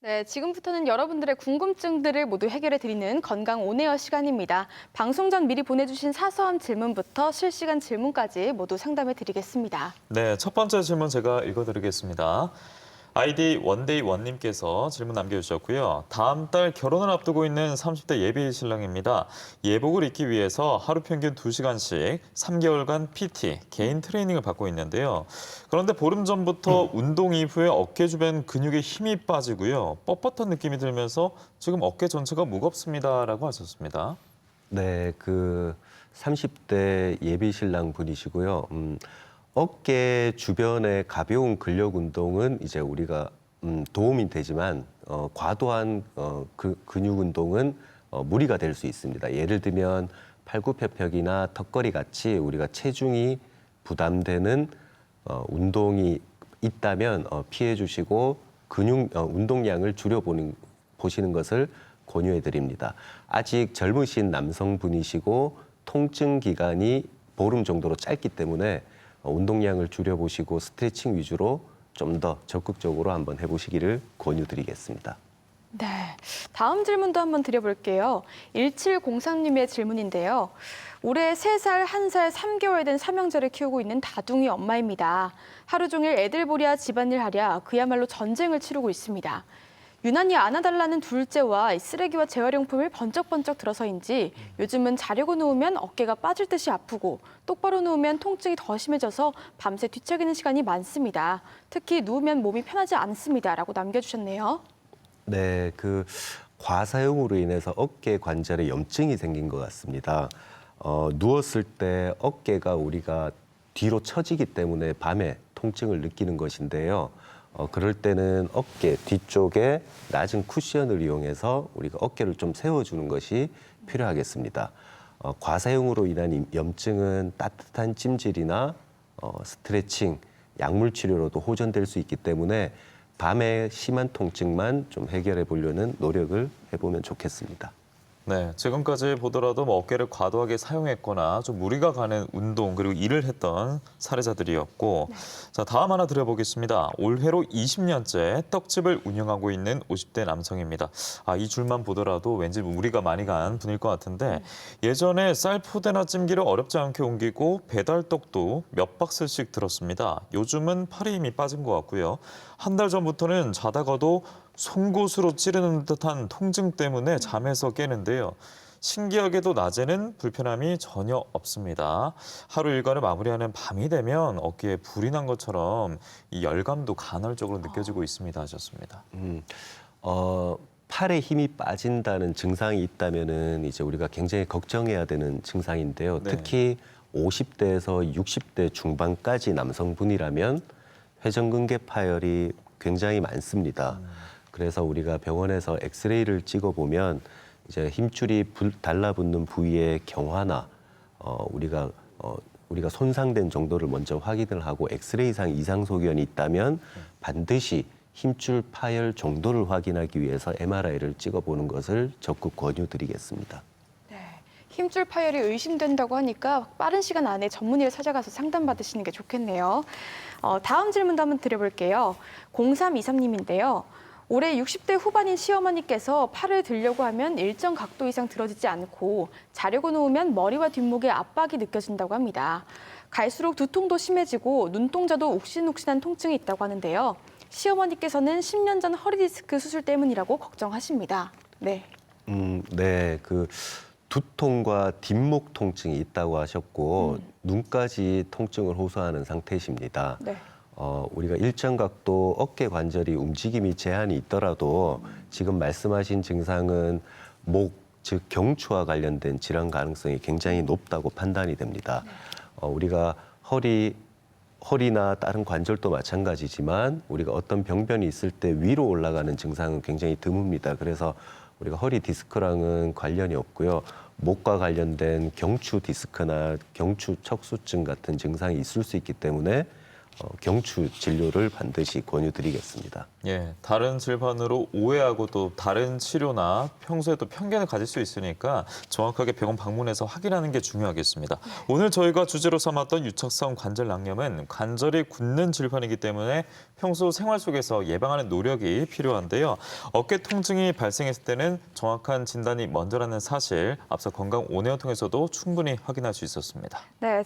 네, 지금부터는 여러분들의 궁금증들을 모두 해결해 드리는 건강 온에어 시간입니다. 방송 전 미리 보내주신 사소한 질문부터 실시간 질문까지 모두 상담해 드리겠습니다. 네, 첫 번째 질문 제가 읽어드리겠습니다. 아이디 원데이원님께서 질문 남겨주셨고요. 다음 달 결혼을 앞두고 있는 30대 예비 신랑입니다. 예복을 입기 위해서 하루 평균 2시간씩 3개월간 PT, 개인 트레이닝을 받고 있는데요. 그런데 보름 전부터 운동 이후에 어깨 주변 근육에 힘이 빠지고요. 뻣뻣한 느낌이 들면서 지금 어깨 전체가 무겁습니다라고 하셨습니다. 네, 30대 예비 신랑 분이시고요. 어깨 주변의 가벼운 근력 운동은 이제 우리가 도움이 되지만 과도한 근육 운동은 무리가 될 수 있습니다. 예를 들면 팔굽혀펴기나 턱걸이 같이 우리가 체중이 부담되는 운동이 있다면 피해 주시고 운동량을 보시는 것을 권유해 드립니다. 아직 젊으신 남성분이시고 통증 기간이 보름 정도로 짧기 때문에 운동량을 줄여보시고 스트레칭 위주로 좀 더 적극적으로 한번 해보시기를 권유드리겠습니다. 네, 다음 질문도 한번 드려볼게요. 1703님의 질문인데요. 올해 3살, 1살, 3개월 된 삼형제를 키우고 있는 다둥이 엄마입니다. 하루 종일 애들 보랴 집안일 하랴 그야말로 전쟁을 치르고 있습니다. 유난히 안아달라는 둘째와 쓰레기와 재활용품을 번쩍번쩍 들어서인지 요즘은 자려고 누우면 어깨가 빠질 듯이 아프고 똑바로 누우면 통증이 더 심해져서 밤새 뒤척이는 시간이 많습니다. 특히 누우면 몸이 편하지 않습니다라고 남겨주셨네요. 네, 과사용으로 인해서 어깨 관절에 염증이 생긴 것 같습니다. 누웠을 때 어깨가 우리가 뒤로 처지기 때문에 밤에 통증을 느끼는 것인데요. 그럴 때는 어깨 뒤쪽에 낮은 쿠션을 이용해서 우리가 어깨를 좀 세워주는 것이 필요하겠습니다. 과사용으로 인한 염증은 따뜻한 찜질이나 스트레칭, 약물 치료로도 호전될 수 있기 때문에 밤에 심한 통증만 좀 해결해 보려는 노력을 해보면 좋겠습니다. 네, 지금까지 보더라도 어깨를 과도하게 사용했거나 좀 무리가 가는 운동 그리고 일을 했던 사례자들이었고 자, 다음 하나 드려보겠습니다. 올해로 20년째 떡집을 운영하고 있는 50대 남성입니다. 이 줄만 보더라도 왠지 무리가 많이 간 분일 것 같은데 예전에 쌀포대나 찜기를 어렵지 않게 옮기고 배달떡도 몇 박스씩 들었습니다. 요즘은 팔에 힘이 빠진 것 같고요. 한 달 전부터는 자다가도 송곳으로 찌르는 듯한 통증 때문에 잠에서 깨는데요. 신기하게도 낮에는 불편함이 전혀 없습니다. 하루 일과를 마무리하는 밤이 되면 어깨에 불이 난 것처럼 이 열감도 간헐적으로 느껴지고 있습니다 하셨습니다. 팔에 힘이 빠진다는 증상이 있다면은 이제 우리가 굉장히 걱정해야 되는 증상인데요. 네. 특히 50대에서 60대 중반까지 남성분이라면 회전근개 파열이 굉장히 많습니다. 그래서 우리가 병원에서 엑스레이를 찍어보면 이제 힘줄이 달라붙는 부위의 경화나 우리가 손상된 정도를 먼저 확인을 하고 엑스레이상 이상 소견이 있다면 반드시 힘줄 파열 정도를 확인하기 위해서 MRI를 찍어보는 것을 적극 권유드리겠습니다. 네, 힘줄 파열이 의심된다고 하니까 빠른 시간 안에 전문의를 찾아가서 상담받으시는 게 좋겠네요. 다음 질문도 한번 드려볼게요. 0323님인데요. 올해 60대 후반인 시어머니께서 팔을 들려고 하면 일정 각도 이상 들어지지 않고 자려고 누우면 머리와 뒷목에 압박이 느껴진다고 합니다. 갈수록 두통도 심해지고 눈동자도 욱신욱신한 통증이 있다고 하는데요. 시어머니께서는 10년 전 허리 디스크 수술 때문이라고 걱정하십니다. 네. 네, 두통과 뒷목 통증이 있다고 하셨고 눈까지 통증을 호소하는 상태이십니다. 네. 우리가 일정 각도 어깨 관절이 움직임이 제한이 있더라도 지금 말씀하신 증상은 즉 경추와 관련된 질환 가능성이 굉장히 높다고 판단이 됩니다. 우리가 허리나 다른 관절도 마찬가지지만 우리가 어떤 병변이 있을 때 위로 올라가는 증상은 굉장히 드뭅니다. 그래서 우리가 허리 디스크랑은 관련이 없고요. 목과 관련된 경추 디스크나 경추 척수증 같은 증상이 있을 수 있기 때문에 경추 진료를 반드시 권유드리겠습니다. 예, 다른 질환으로 오해하고 또 다른 치료나 평소에 또 편견을 가질 수 있으니까 정확하게 병원 방문해서 확인하는 게 중요하겠습니다. 오늘 저희가 주제로 삼았던 유착성 관절 낭염은 관절이 굳는 질환이기 때문에 평소 생활 속에서 예방하는 노력이 필요한데요. 어깨 통증이 발생했을 때는 정확한 진단이 먼저라는 사실, 앞서 건강 온에어 통해서도 충분히 확인할 수 있었습니다. 네,